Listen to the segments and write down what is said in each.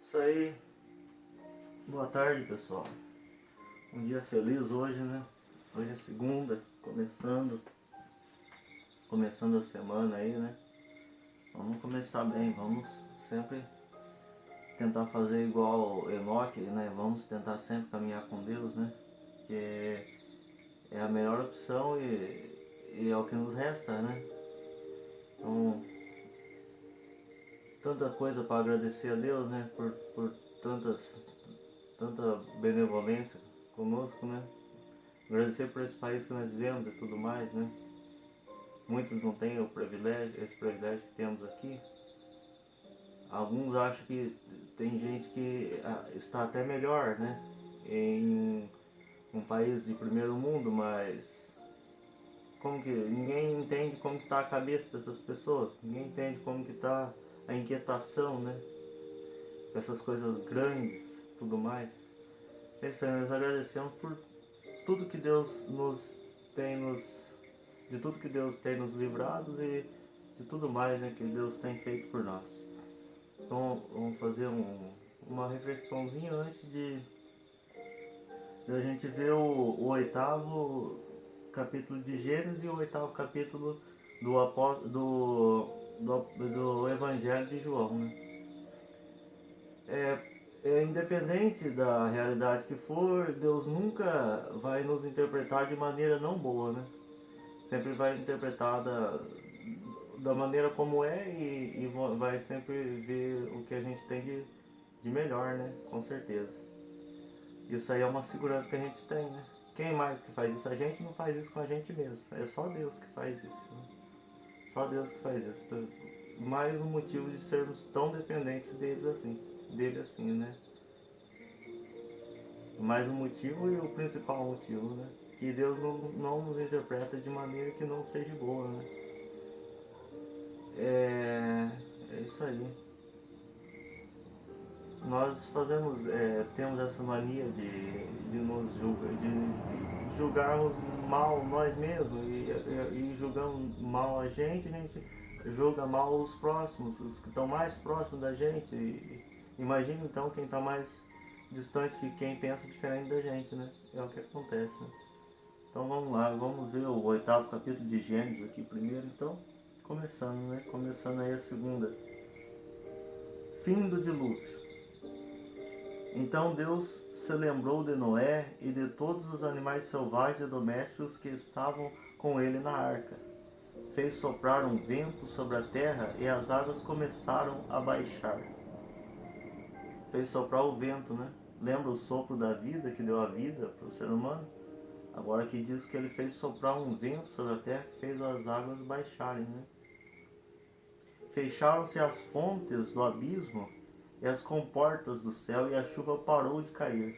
Isso aí. Boa tarde, pessoal. Um dia feliz hoje, né? Hoje é segunda, começando a semana aí, né? Vamos começar bem, vamos sempre tentar fazer igual Enoque, né? Vamos tentar sempre caminhar com Deus, né? Que é a melhor opção e é o que nos resta, né? Então, tanta coisa para agradecer a Deus, né? Por tanta benevolência conosco, né? Agradecer por esse país que nós vivemos e tudo mais, né? Muitos não têm esse privilégio que temos aqui. Alguns acham que tem gente que está até melhor, né? Em um país de primeiro mundo, mas como que ninguém entende como que está a cabeça dessas pessoas, ninguém entende como que está a inquietação, né? Essas coisas grandes, tudo mais. É isso aí, nós agradecemos por tudo que Deus de tudo que Deus tem nos livrado e de tudo mais, né, que Deus tem feito por nós. Então vamos fazer uma reflexãozinha antes de a gente ver o oitavo capítulo de Gênesis e o oitavo capítulo do Evangelho de João, né? Independente da realidade que for, Deus nunca vai nos interpretar de maneira não boa, né? Sempre vai interpretar da maneira como é e vai sempre ver o que a gente tem de melhor, né? Com certeza. Isso aí é uma segurança que a gente tem, né? Quem mais que faz isso? A gente não faz isso com a gente mesmo. É só Deus que faz isso, né? Só Deus que faz isso. Então, mais um motivo de sermos tão dependentes dele assim, né? Mais um motivo e o principal motivo, né? Que Deus não nos interpreta de maneira que não seja boa, né? É isso aí. Nós temos essa mania de julgarmos mal nós mesmos e julgando mal a gente julga mal os próximos, os que estão mais próximos da gente. Imagina então quem está mais distante que quem pensa diferente da gente, né? É o que acontece, né? Então vamos lá, vamos ver o oitavo capítulo de Gênesis aqui primeiro, então, começando, né? Começando aí a segunda. Fim do dilúvio. Então Deus se lembrou de Noé e de todos os animais selvagens e domésticos que estavam com ele na arca. Fez soprar um vento sobre a terra e as águas começaram a baixar. Fez soprar o vento, né? Lembra o sopro da vida que deu a vida para o ser humano? Agora aqui diz que ele fez soprar um vento sobre a terra que fez as águas baixarem, né? Fecharam-se as fontes do abismo e as comportas do céu, e a chuva parou de cair.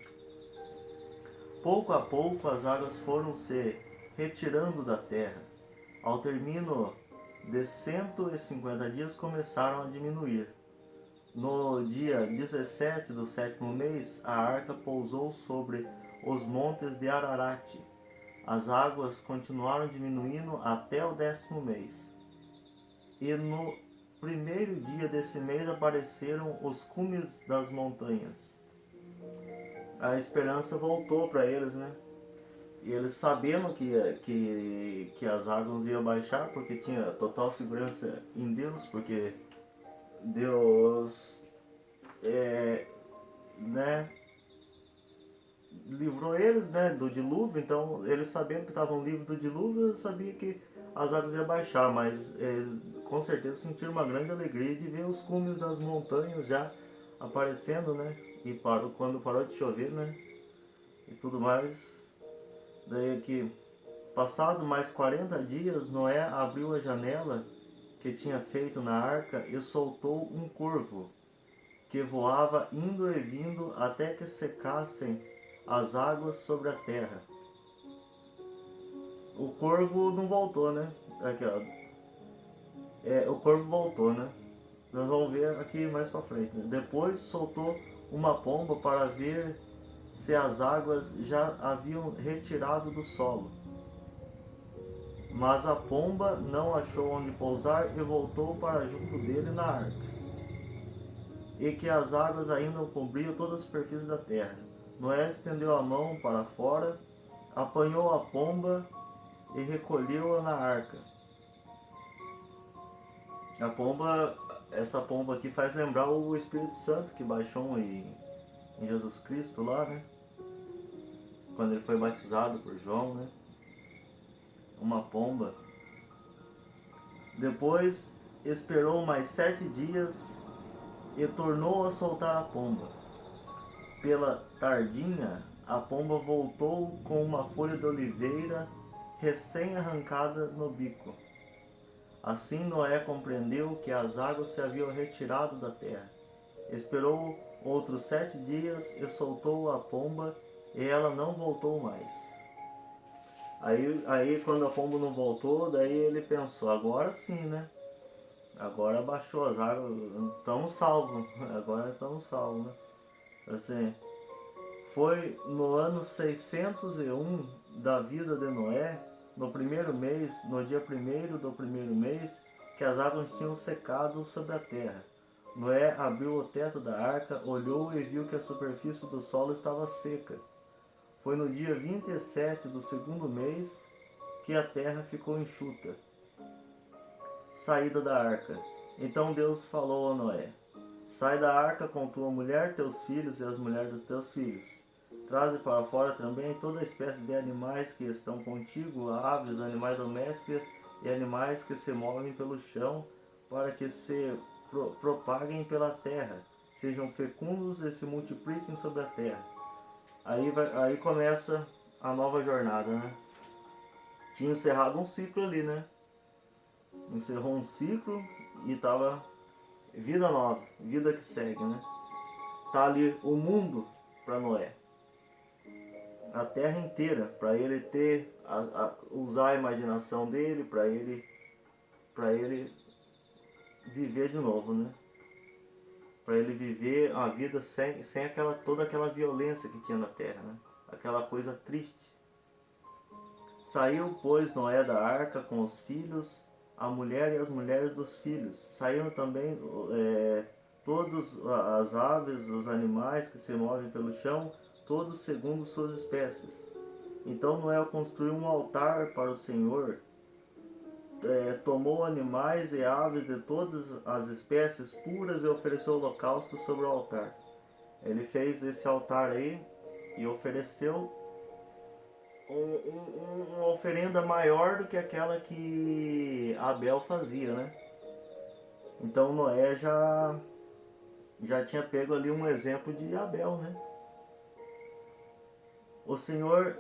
Pouco a pouco as águas foram se retirando da terra. Ao término de 150 dias começaram a diminuir. No dia 17 do sétimo mês, a arca pousou sobre os montes de Ararat. As águas continuaram diminuindo até o 10º mês. E no primeiro dia desse mês apareceram os cumes das montanhas. A esperança voltou para eles, né? E eles sabendo que as águas iam baixar, porque tinha total segurança em Deus, porque Deus né, livrou eles, né, do dilúvio. Então eles sabendo que estavam livres do dilúvio, eles sabiam que as águas iam baixar, mas com certeza sentiram uma grande alegria de ver os cumes das montanhas já aparecendo, né? E quando parou de chover, né? E tudo mais. Daí aqui, passado mais 40 dias, Noé abriu a janela que tinha feito na arca e soltou um corvo, que voava indo e vindo até que secassem as águas sobre a terra. O corvo não voltou, né? Aqui, ó. O corvo voltou, né? Nós vamos ver aqui mais pra frente, né? Depois soltou uma pomba para ver se as águas já haviam retirado do solo. Mas a pomba não achou onde pousar e voltou para junto dele na arca. e que as águas ainda cobriam toda a superfície da terra. Noé estendeu a mão para fora, apanhou a pomba e recolheu-a na arca. A pomba, essa pomba aqui faz lembrar o Espírito Santo que baixou em Jesus Cristo lá, né? Quando ele foi batizado por João, né? Uma pomba. Depois esperou mais 7 dias e tornou a soltar a pomba. Pela tardinha, a pomba voltou com uma folha de oliveira recém-arrancada no bico. Assim Noé compreendeu que as águas se haviam retirado da terra. Esperou outros 7 dias e soltou a pomba, e ela não voltou mais. Aí quando a pomba não voltou, daí ele pensou, agora sim, né? Agora baixou as águas, estamos salvos, agora estamos salvos, né? Assim, foi no ano 601 da vida de Noé, no primeiro mês, no dia 1º do primeiro mês, que as águas tinham secado sobre a terra. Noé abriu o teto da arca, olhou e viu que a superfície do solo estava seca. Foi no dia 27 do segundo mês que a terra ficou enxuta. Saída da arca. Então Deus falou a Noé: sai da arca com tua mulher, teus filhos e as mulheres dos teus filhos. Traze para fora também toda espécie de animais que estão contigo, aves, animais domésticos e animais que se movem pelo chão, para que se propaguem pela terra, sejam fecundos e se multipliquem sobre a terra. Aí começa a nova jornada, né? Tinha encerrado um ciclo ali, né? Encerrou um ciclo e estava vida nova, vida que segue, né? Tá ali o mundo para Noé, a terra inteira, para ele ter, usar a imaginação dele, para ele viver de novo, né? Para ele viver a vida sem toda aquela violência que tinha na terra, né? Aquela coisa triste. Saiu, pois, Noé da arca com os filhos, a mulher e as mulheres dos filhos. Saíram também todas as aves, os animais que se movem pelo chão, todos segundo suas espécies. Então Noé construiu um altar para o Senhor, tomou animais e aves de todas as espécies puras e ofereceu holocausto sobre o altar. Ele fez esse altar aí e ofereceu uma oferenda maior do que aquela que Abel fazia, né? Então Noé já tinha pego ali um exemplo de Abel, né? O Senhor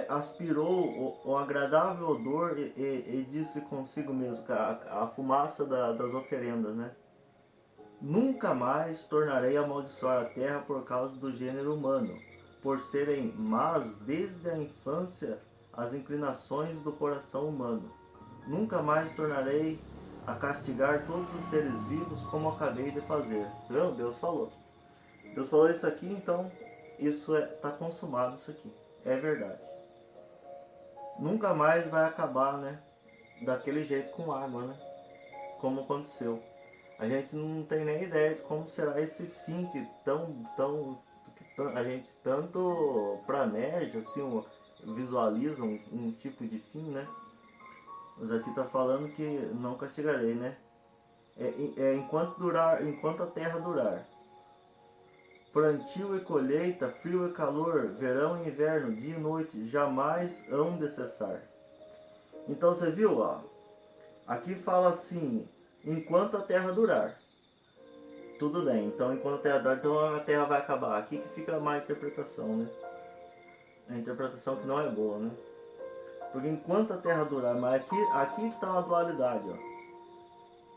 aspirou o agradável odor e disse consigo mesmo, a fumaça das oferendas, né? Nunca mais tornarei a amaldiçoar a terra por causa do gênero humano, por serem más desde a infância as inclinações do coração humano. Nunca mais tornarei a castigar todos os seres vivos como acabei de fazer. Entendeu? Deus falou. Deus falou isso aqui, então isso está consumado, isso aqui. É verdade. Nunca mais vai acabar, né? Daquele jeito com água, né? Como aconteceu. A gente não tem nem ideia de como será esse fim que a gente tanto planeja, assim, visualiza um tipo de fim, né? Mas aqui está falando que não castigarei, né? Enquanto a terra durar. Plantio e colheita, frio e calor, verão e inverno, dia e noite, jamais hão de cessar. Então você viu, ó, aqui fala assim, enquanto a terra durar. Tudo bem, então enquanto a terra durar, então a terra vai acabar. Aqui que fica a má interpretação, né? A interpretação que não é boa, né? Porque enquanto a terra durar, mas aqui que está uma dualidade, ó.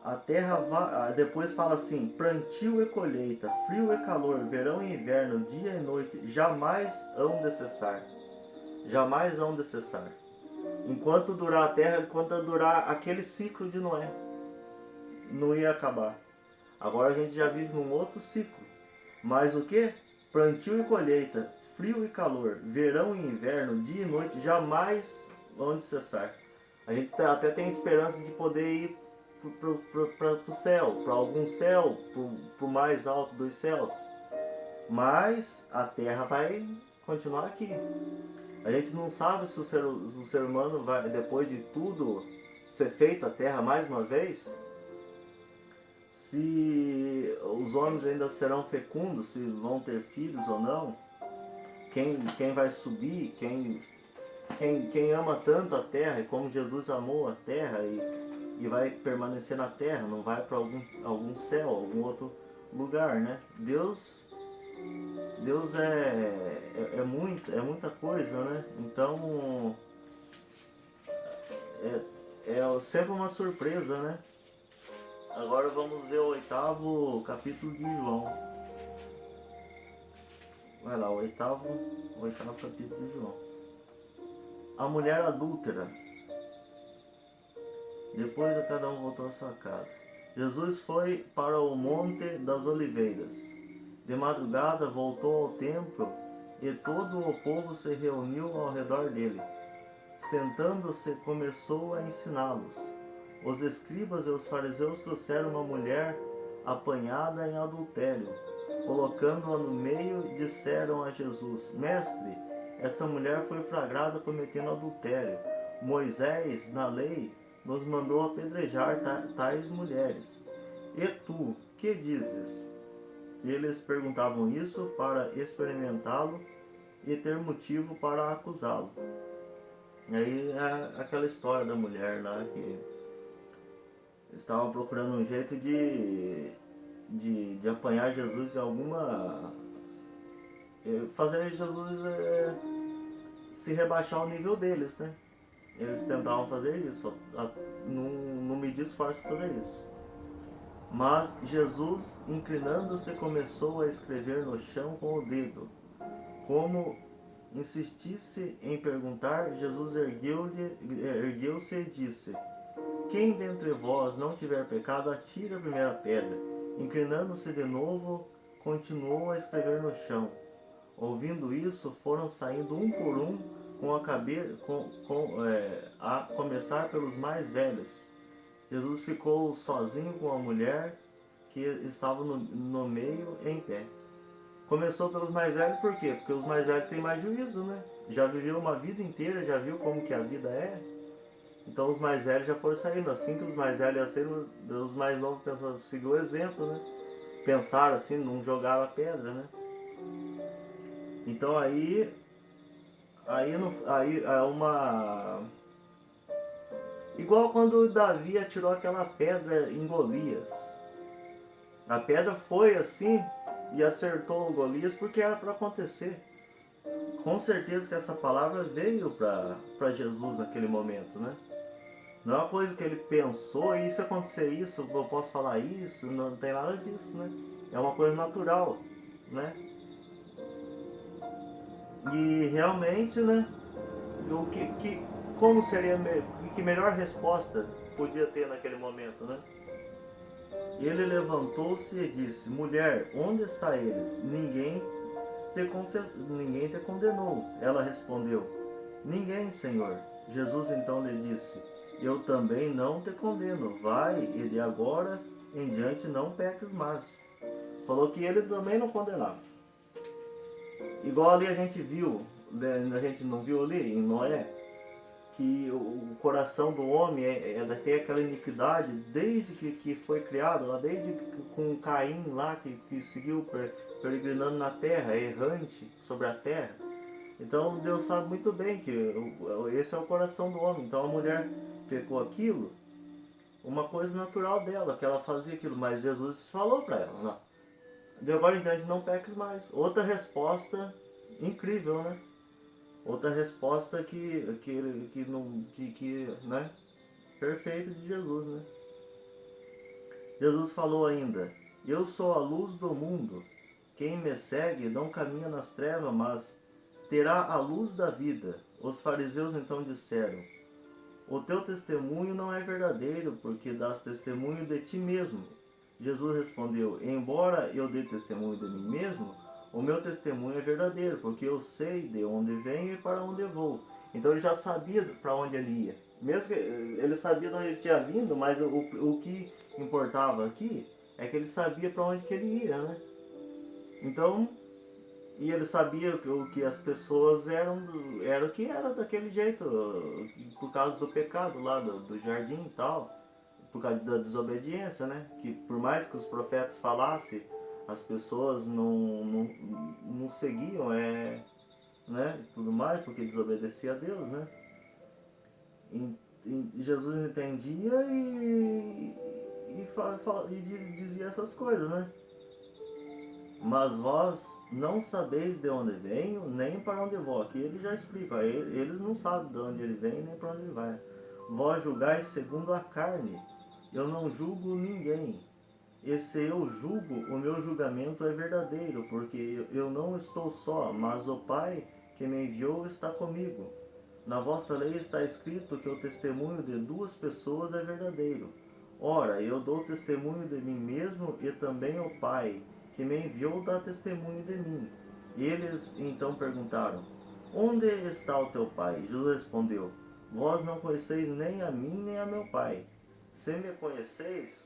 A terra vai, depois fala assim, plantio e colheita, frio e calor, verão e inverno, dia e noite, jamais hão de cessar. Jamais hão de cessar. Enquanto durar a terra, enquanto durar aquele ciclo de Noé, não ia acabar. Agora a gente já vive num outro ciclo. Mas o que? Plantio e colheita, frio e calor, verão e inverno, dia e noite, jamais vão de cessar. A gente até tem esperança de poder ir para o céu, para algum céu, para o mais alto dos céus. Mas a terra vai continuar aqui. A gente não sabe se o ser humano vai, depois de tudo ser feito a terra mais uma vez, se os homens ainda serão fecundos, se vão ter filhos ou não, quem vai subir, quem ama tanto a terra, e como Jesus amou a terra e vai permanecer na terra, não vai para algum céu, algum outro lugar, né? Deus é muita coisa, né? Então é sempre uma surpresa, né? Agora vamos ver o 8º capítulo de João. Vai lá, o oitavo capítulo de João. A mulher adúltera. Depois cada um voltou à sua casa. Jesus foi para o Monte das Oliveiras. De madrugada voltou ao templo e todo o povo se reuniu ao redor dele. Sentando-se, começou a ensiná-los. Os escribas e os fariseus trouxeram uma mulher apanhada em adultério. Colocando-a no meio, disseram a Jesus: Mestre, esta mulher foi flagrada cometendo adultério. Moisés, na lei, nos mandou apedrejar tais mulheres. E tu, que dizes? Eles perguntavam isso para experimentá-lo e ter motivo para acusá-lo. E aí é aquela história da mulher lá que estavam procurando um jeito de apanhar Jesus de alguma... fazer Jesus se rebaixar ao nível deles, né? Eles tentavam fazer isso, não medir esforço para fazer isso. Mas Jesus, inclinando-se, começou a escrever no chão com o dedo. Como insistisse em perguntar, Jesus ergueu-se e disse: Quem dentre vós não tiver pecado, atire a primeira pedra. Inclinando-se de novo, continuou a escrever no chão. Ouvindo isso, foram saindo um por um, a começar pelos mais velhos. Jesus ficou sozinho com a mulher que estava no meio, em pé. Começou pelos mais velhos, por quê? Porque os mais velhos têm mais juízo, né? Já viveu uma vida inteira, já viu como que a vida é. Então os mais velhos já foram saindo. Assim que os mais velhos iam sair, os mais novos pensaram, seguiu o exemplo, né? Pensaram assim, não jogaram a pedra, né? Então aí é uma... Igual quando Davi atirou aquela pedra em Golias. A pedra foi assim e acertou o Golias porque era para acontecer. Com certeza que essa palavra veio para Jesus naquele momento, né? Não é uma coisa que ele pensou, e se acontecer isso, eu posso falar isso, não tem nada disso, né? É uma coisa natural, né? E realmente, né? Como seria, que melhor resposta podia ter naquele momento, né? Ele levantou-se e disse: Mulher, onde está eles? Ninguém te condenou. Ela respondeu: Ninguém, Senhor. Jesus então lhe disse: Eu também não te condeno. Vai e de agora em diante não peques mais. Falou que ele também não condenava. Igual ali a gente viu, a gente não viu ali em Noé, que o coração do homem tem aquela iniquidade desde que foi criado, lá, desde com Caim lá, que seguiu peregrinando na terra, errante sobre a terra. Então Deus sabe muito bem que esse é o coração do homem. Então a mulher pecou aquilo, uma coisa natural dela, que ela fazia aquilo, mas Jesus falou para ela: não, de agora em diante não peques mais. Outra resposta incrível, né? Outra resposta né? Perfeita de Jesus, né? Jesus falou ainda: Eu sou a luz do mundo. Quem me segue não caminha nas trevas, mas terá a luz da vida. Os fariseus então disseram: O teu testemunho não é verdadeiro, porque dás testemunho de ti mesmo. Jesus respondeu: Embora eu dê testemunho de mim mesmo, o meu testemunho é verdadeiro, porque eu sei de onde venho e para onde vou. Então ele já sabia para onde ele ia, Mesmo que ele sabia de onde ele tinha vindo, mas o que importava aqui é que ele sabia para onde que ele ia, né? Então, e ele sabia que as pessoas era o que era daquele jeito, por causa do pecado lá do jardim e tal, por causa da desobediência, né? Que por mais que os profetas falassem, as pessoas não seguiam, né? Tudo mais, porque desobedecia a Deus, né? E Jesus entendia e dizia essas coisas, né? Mas vós não sabeis de onde venho, nem para onde vou. Aqui ele já explica, eles não sabem de onde ele vem, nem para onde ele vai. Vós julgais segundo a carne, eu não julgo ninguém. E se eu julgo, o meu julgamento é verdadeiro, porque eu não estou só, mas o Pai que me enviou está comigo. Na vossa lei está escrito que o testemunho de duas pessoas é verdadeiro. Ora, eu dou testemunho de mim mesmo e também o Pai, que me enviou, dá testemunho de mim. Eles então perguntaram: Onde está o teu Pai? Jesus respondeu: Vós não conheceis nem a mim nem a meu Pai. Se me conheceis,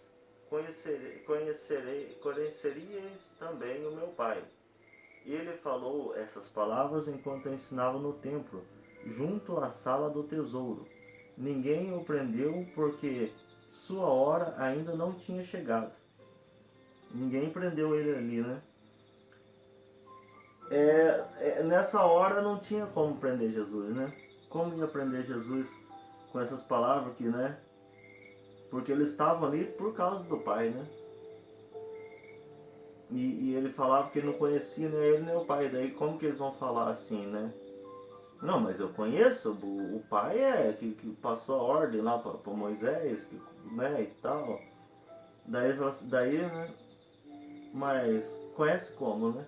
conheceríeis também o meu Pai. E ele falou essas palavras enquanto ensinava no templo, junto à sala do tesouro. Ninguém o prendeu porque sua hora ainda não tinha chegado. Ninguém prendeu ele ali, né? Nessa hora não tinha como prender Jesus, né? Como ia prender Jesus com essas palavras aqui, né? Porque eles estavam ali por causa do Pai, né? E ele falava que ele não conhecia nem ele nem o Pai. Daí como que eles vão falar assim, né? Não, mas eu conheço, o pai que passou a ordem lá para Moisés, né, e tal. Daí, né, mas conhece como, né?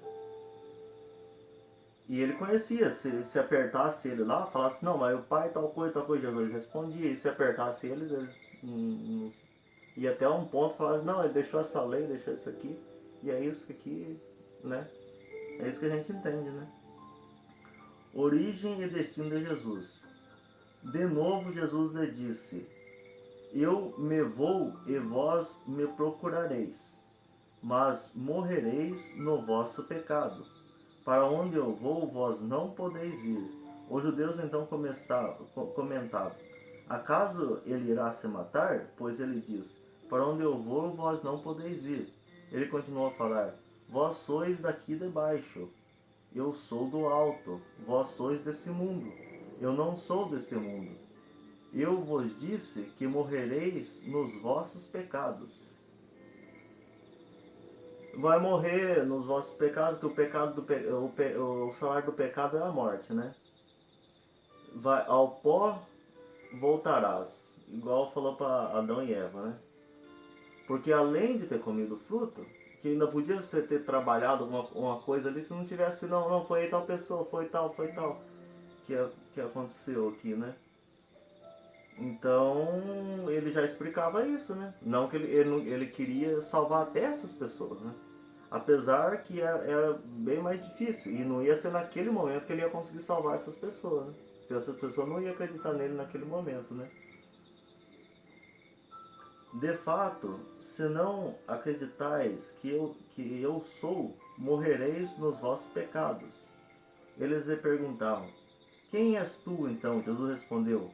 E ele conhecia, se apertasse ele lá, falasse, não, mas o pai tal coisa, Jesus respondia. E se apertasse eles ia até um ponto falasse, não, ele deixou essa lei, deixou isso aqui, e é isso aqui, né? É isso que a gente entende, né? Origem e destino de Jesus. De novo Jesus lhe disse: Eu me vou e vós me procurareis, mas morrereis no vosso pecado. Para onde eu vou, vós não podeis ir. Os judeus então comentavam: Acaso ele irá se matar? Pois ele diz: Para onde eu vou, vós não podeis ir. Ele continuou a falar: Vós sois daqui de baixo, eu sou do alto. Vós sois desse mundo, eu não sou deste mundo. Eu vos disse que morrereis nos vossos pecados. Vai morrer nos vossos pecados, que o pecado o salário do pecado é a morte, né? Vai ao pó voltarás, igual falou para Adão e Eva, né? Porque além de ter comido fruto, que ainda podia você ter trabalhado uma coisa ali, se não tivesse, não foi tal pessoa, foi tal que aconteceu aqui, né? Então ele já explicava isso, né? Não que ele queria salvar até essas pessoas, né? Apesar que era bem mais difícil e não ia ser naquele momento que ele ia conseguir salvar essas pessoas, né? Porque essas pessoas não iam acreditar nele naquele momento, né? De fato, se não acreditais que eu sou, morrereis nos vossos pecados. Eles lhe perguntavam: Quem és tu então? Jesus respondeu: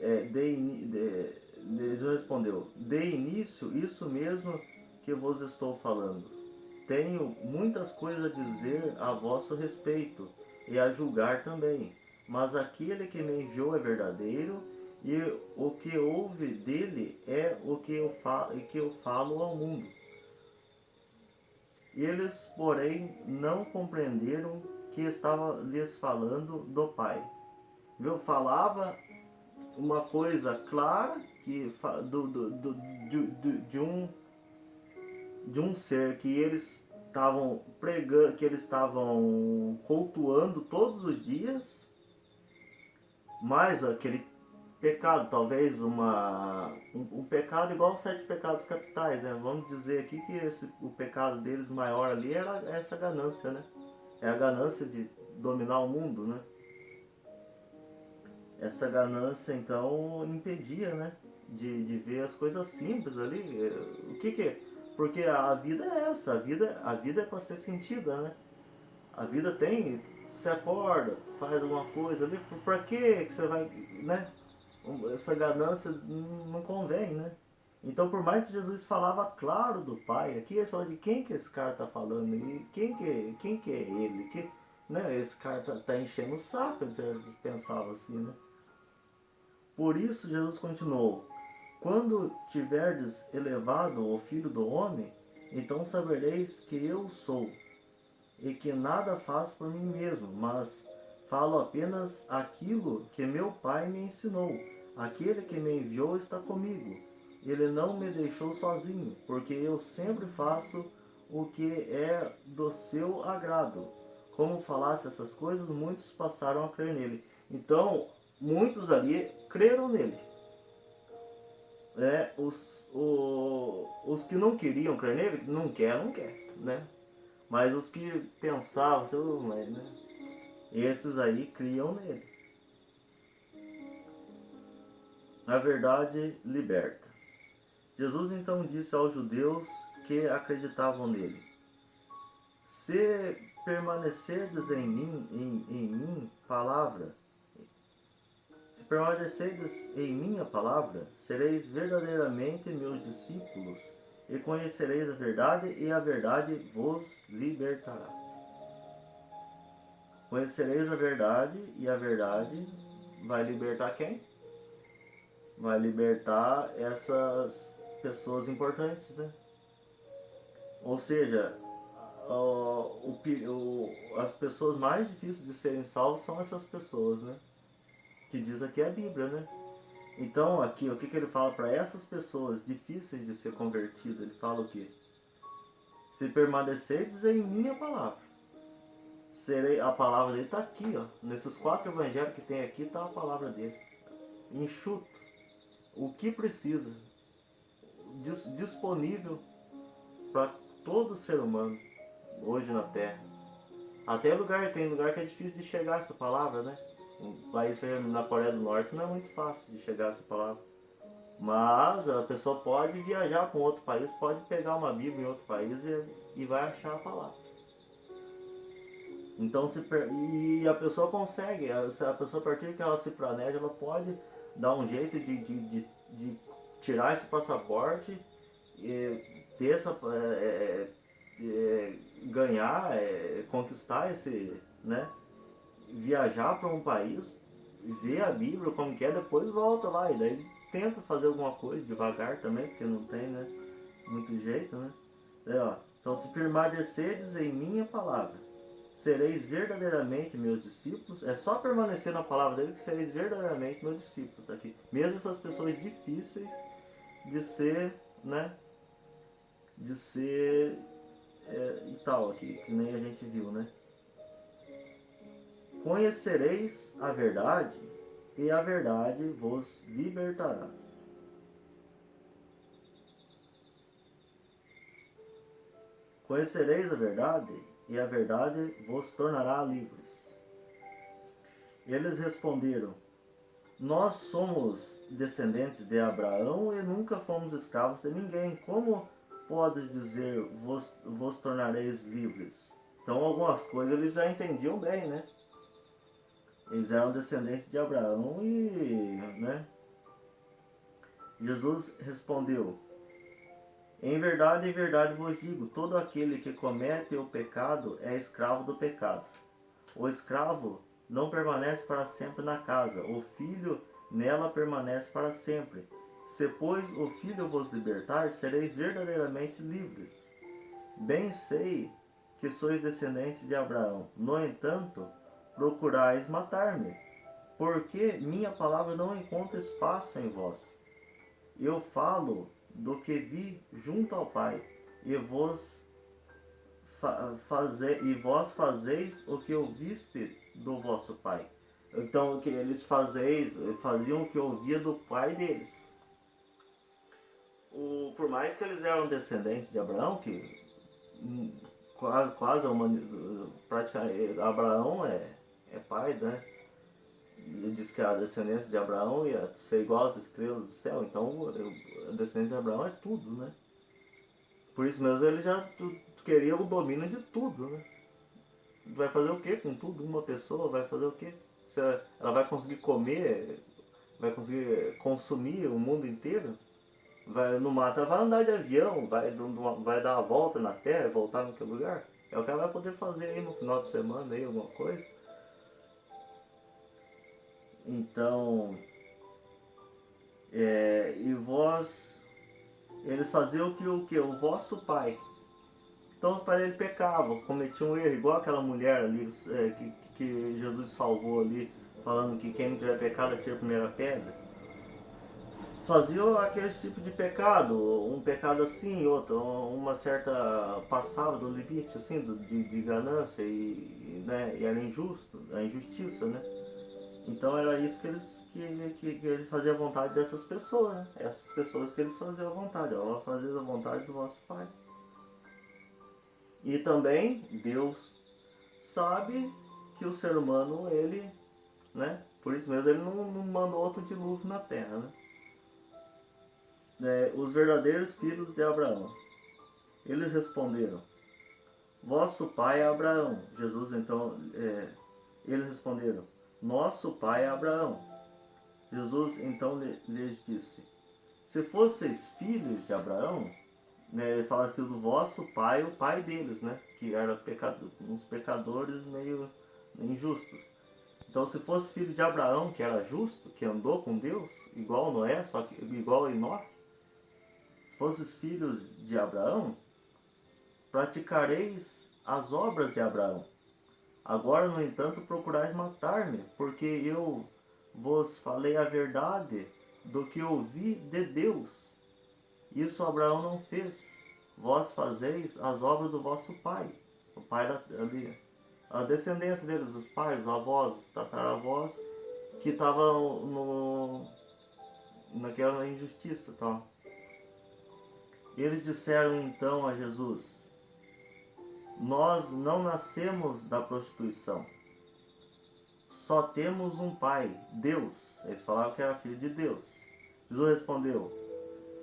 Jesus respondeu: De início, isso mesmo que vos estou falando. Tenho muitas coisas a dizer a vosso respeito e a julgar também, mas aquele que me enviou é verdadeiro e o que ouve dele é o que eu falo ao mundo. Eles, porém, não compreenderam que estava lhes falando do Pai. Eu falava uma coisa clara que de um ser que eles estavam pregando, que eles estavam cultuando todos os dias, mas aquele pecado, talvez um pecado igual aos 7 pecados capitais, né? Vamos dizer aqui que o pecado deles maior ali era essa ganância, né? É a ganância de dominar o mundo, né? essa ganância então impedia, né? De ver as coisas simples ali. O que que é? Porque a vida é essa, a vida é para ser sentida, né? A vida tem, você acorda, faz alguma coisa ali, pra que você vai, né? Essa ganância não convém, né? Então, por mais que Jesus falava claro do Pai, aqui ele fala de quem que esse cara tá falando e quem que é ele, que, né? Esse cara tá enchendo o saco, ele pensava assim, né? Por isso Jesus continuou: quando tiverdes elevado o Filho do Homem, então sabereis que eu sou, e que nada faço por mim mesmo, mas falo apenas aquilo que meu Pai me ensinou. Aquele que me enviou está comigo. Ele não me deixou sozinho, porque eu sempre faço o que é do seu agrado. Como falasse essas coisas, muitos passaram a crer nele. Então, muitos ali creram nele. Os que não queriam crer nele, não quer, né? Mas os que pensavam, né? Esses aí criam nele. A verdade liberta. Jesus então disse aos judeus que acreditavam nele: se permanecerdes em mim, em mim, palavra, se permanecerdes em minha palavra, sereis verdadeiramente meus discípulos e conhecereis a verdade, e a verdade vos libertará. Conhecereis a verdade, e a verdade vai libertar quem? Vai libertar essas pessoas importantes, né? Ou seja, as pessoas mais difíceis de serem salvas são essas pessoas, né? Que diz aqui a Bíblia, né? Então aqui, o que, que ele fala para essas pessoas difíceis de ser convertidas? Ele fala o quê? Se permanecerdes em minha palavra, serei, a palavra dele está aqui, ó. Nesses 4 evangelhos que tem aqui está a palavra dele. Enxuto. O que precisa. Disponível para todo ser humano hoje na Terra. Até tem lugar que é difícil de chegar essa palavra, né? Um país na Coreia do Norte não é muito fácil de chegar essa palavra. Mas a pessoa pode viajar para um outro país, pode pegar uma Bíblia em outro país e vai achar a palavra. Então, e a pessoa consegue, a pessoa a partir que ela se planeja, ela pode dar um jeito de tirar esse passaporte, ter essa, ganhar, conquistar esse, né? Viajar para um país, ver a Bíblia como que é, depois volta lá e daí tenta fazer alguma coisa devagar também, porque não tem, né? Muito jeito, né? Ó, então, se permaneceres em minha palavra, sereis verdadeiramente meus discípulos. É só permanecer na palavra dele que sereis verdadeiramente meus discípulos. Tá aqui. Mesmo essas pessoas difíceis de ser, né? De ser e tal aqui, que nem a gente viu, né? Conhecereis a verdade, e a verdade vos libertarás. Conhecereis a verdade, e a verdade vos tornará livres. Eles responderam: nós somos descendentes de Abraão e nunca fomos escravos de ninguém. Como podes dizer, vos tornareis livres? Então, algumas coisas eles já entendiam bem, né? Eles eram descendentes de Abraão e, né? Jesus respondeu: em verdade vos digo, todo aquele que comete o pecado é escravo do pecado. O escravo não permanece para sempre na casa, o filho nela permanece para sempre. Se, pois, o filho vos libertar, sereis verdadeiramente livres. Bem sei que sois descendentes de Abraão. No entanto, procurais matar-me, porque minha palavra não encontra espaço em vós. Eu falo do que vi junto ao Pai, e vós fazeis o que ouviste do vosso pai. Então, o que eles faziam o que ouvia do pai deles. Por mais que eles eram descendentes de Abraão, que quase praticamente Abraão é pai, né? diz que a descendência de Abraão ia ser igual às estrelas do céu, então a descendência de Abraão é tudo, né? Por isso mesmo ele já queria o domínio de tudo, né? Vai fazer o que com tudo? Uma pessoa vai fazer o que? Ela vai conseguir comer, vai conseguir consumir o mundo inteiro? Vai, no máximo ela vai andar de avião, vai dar uma volta na Terra e voltar naquele lugar. É o que ela vai poder fazer aí no final de semana, aí, alguma coisa. Então, e vós, eles faziam o que? O vosso pai. Então os pais dele pecavam, cometiam um erro, igual aquela mulher ali que Jesus salvou ali, falando que quem não tiver pecado atira a primeira pedra. Faziam aquele tipo de pecado, um pecado assim, outro, uma certa passava do limite assim, de ganância né, e era injusto, a injustiça, né? Então era isso que eles faziam a vontade dessas pessoas, né? Essas pessoas que eles faziam a vontade, ó, fazer a vontade do vosso Pai. E também Deus sabe que o ser humano, ele, né? Por isso mesmo ele não mandou outro dilúvio na terra, né? Os verdadeiros filhos de Abraão. Eles responderam: vosso pai é Abraão. Jesus então, eles responderam: nosso pai é Abraão. Jesus então lhes disse: se fosseis filhos de Abraão, né, ele fala que do vosso pai, o pai deles, né, que era uns pecadores meio injustos. Então, se fosse filho de Abraão, que era justo, que andou com Deus, igual Noé, só que igual a Enoque, se fosses filhos de Abraão, praticareis as obras de Abraão. Agora, no entanto, procurais matar-me, porque eu vos falei a verdade do que ouvi de Deus. Isso Abraão não fez. Vós fazeis as obras do vosso pai. O pai ali, a descendência deles, os pais, os avós, os tataravós, que estavam naquela injustiça, tá? Eles disseram então a Jesus: nós não nascemos da prostituição. Só temos um pai, Deus. Eles falavam que era filho de Deus. Jesus respondeu: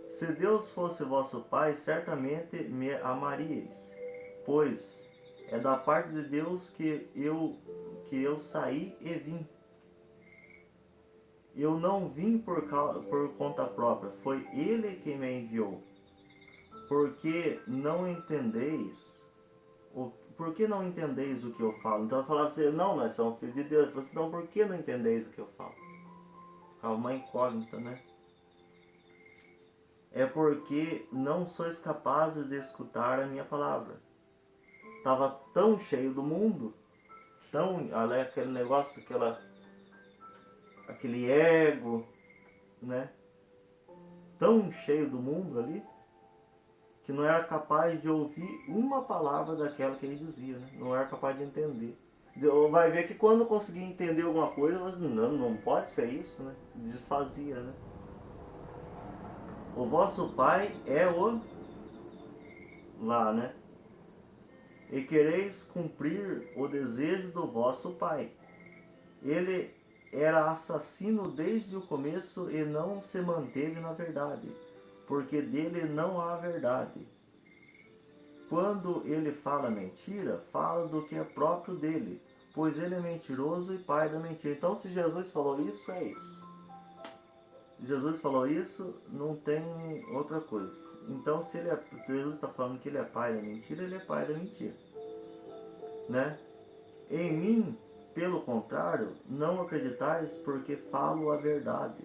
se Deus fosse vosso pai, certamente me amaríeis, pois é da parte de Deus que eu saí e vim. Eu não vim por conta própria, foi Ele que me enviou. Porque não entendeis por que não entendeis o que eu falo? Então eu falava assim, não, nós somos filhos de Deus. Eu falava assim, não, por que não entendeis o que eu falo? Ficava uma incógnita, né? É porque não sois capazes de escutar a minha palavra. Estava tão cheio do mundo, aquele negócio, aquele ego, né? Tão cheio do mundo ali, que não era capaz de ouvir uma palavra daquela que ele dizia, né? Não era capaz de entender. Vai ver que quando conseguia entender alguma coisa, mas não pode ser isso, né? Desfazia, né? O vosso pai é o lá, né? E quereis cumprir o desejo do vosso pai. Ele era assassino desde o começo e não se manteve na verdade, porque dele não há verdade. Quando ele fala mentira, fala do que é próprio dele, pois ele é mentiroso e pai da mentira. Então, se Jesus falou isso, é isso. Jesus falou isso, não tem outra coisa. Então, se Jesus está falando que ele é pai da mentira, ele é pai da mentira, né? Em mim, pelo contrário, não acreditais, porque falo a verdade.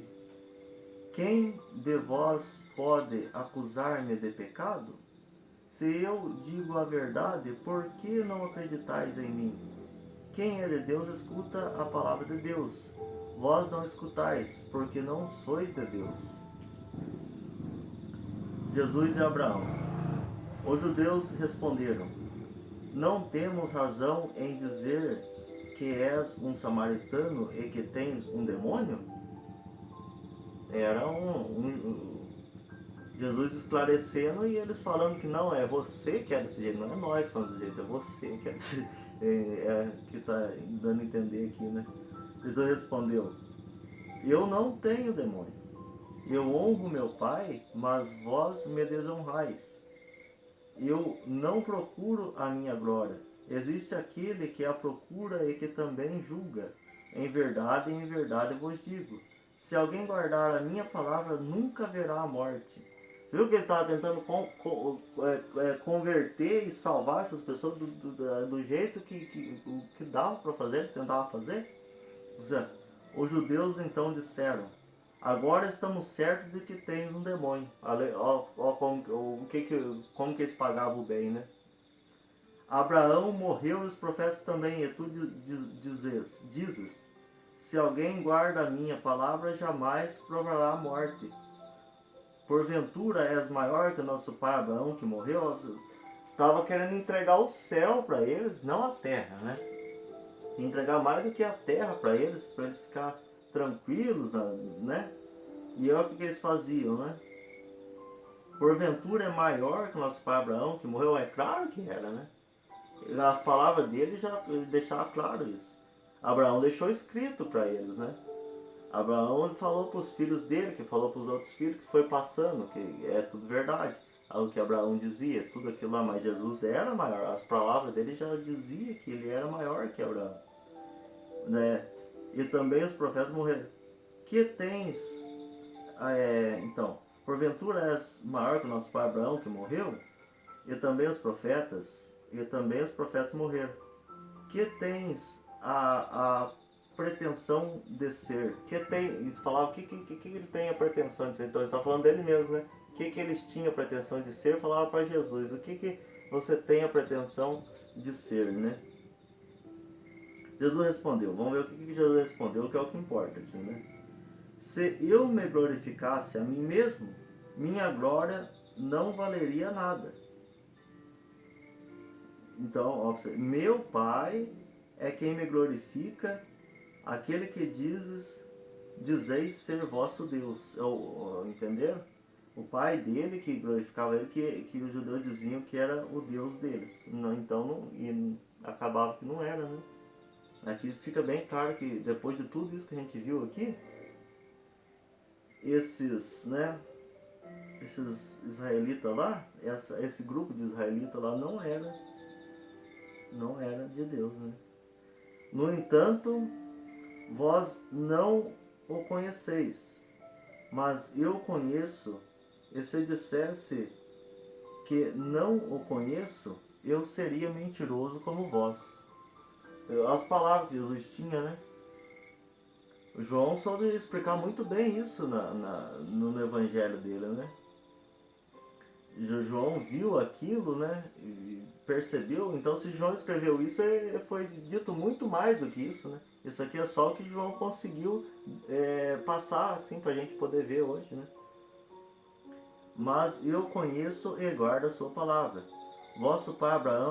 Quem de vós pode acusar-me de pecado? Se eu digo a verdade, por que não acreditais em mim? Quem é de Deus escuta a palavra de Deus. Vós não escutais, porque não sois de Deus. Jesus e Abraão. Os judeus responderam: não temos razão em dizer que és um samaritano e que tens um demônio? Era Jesus esclarecendo e eles falando que não, é você que é desse jeito, não é nós que somos desse jeito, é você que é que está dando a entender aqui, né? Jesus respondeu: eu não tenho demônio. Eu honro meu Pai, mas vós me desonrais. Eu não procuro a minha glória. Existe aquele que a procura e que também julga. Em verdade vos digo: se alguém guardar a minha palavra, nunca verá a morte. Viu que ele estava tentando converter e salvar essas pessoas do jeito que dava para fazer, que tentava fazer? Ou seja, os judeus então disseram: agora estamos certos de que tens um demônio. Ó, como que eles pagavam o bem, né? Abraão morreu e os profetas também, e tu dizes: se alguém guarda a minha palavra, jamais provará a morte. Porventura és maior que nosso pai Abraão, que morreu? Estava querendo entregar o céu para eles, não a terra, né? Entregar mais do que a terra para eles ficar tranquilos, né? E olha o que eles faziam, né? Porventura é maior que nosso pai Abraão, que morreu? É claro que era, né? As palavras dele já deixavam claro isso. Abraão deixou escrito para eles, né? Abraão falou para os filhos dele, que falou para os outros filhos, que foi passando, que é tudo verdade. O que Abraão dizia, tudo aquilo lá, mas Jesus era maior. As palavras dele já diziam que ele era maior que Abraão, né? E também os profetas morreram. Que tens, então, porventura és maior que o nosso pai Abraão, que morreu? E também os profetas morreram. Que tens a pretensão de ser? Que tem, e falava o que ele tem a pretensão de ser? Então ele está falando dele mesmo, né? O que eles tinham a pretensão de ser? Falava para Jesus. O que você tem a pretensão de ser, né? Jesus respondeu. Vamos ver o que Jesus respondeu, que é o que importa aqui, né? Se eu me glorificasse a mim mesmo, minha glória não valeria nada. Então, ó, meu Pai é quem me glorifica, aquele que dizeis ser vosso Deus. Entenderam? O pai dele que glorificava ele, que os judeus diziam que era o Deus deles. Então, e acabava que não era, né? Aqui fica bem claro que depois de tudo isso que a gente viu aqui, esses israelitas lá, esse grupo de israelitas lá não era de Deus, né? No entanto, vós não o conheceis, mas eu conheço, e se dissesse que não o conheço, eu seria mentiroso como vós. As palavras que Jesus tinha, né? O João soube explicar muito bem isso no evangelho dele, né? João viu aquilo, né? E percebeu. Então, se João escreveu isso, foi dito muito mais do que isso, né? Isso aqui é só o que João conseguiu passar assim para a gente poder ver hoje, né? Mas eu conheço e guardo a sua palavra. Vosso pai Abraão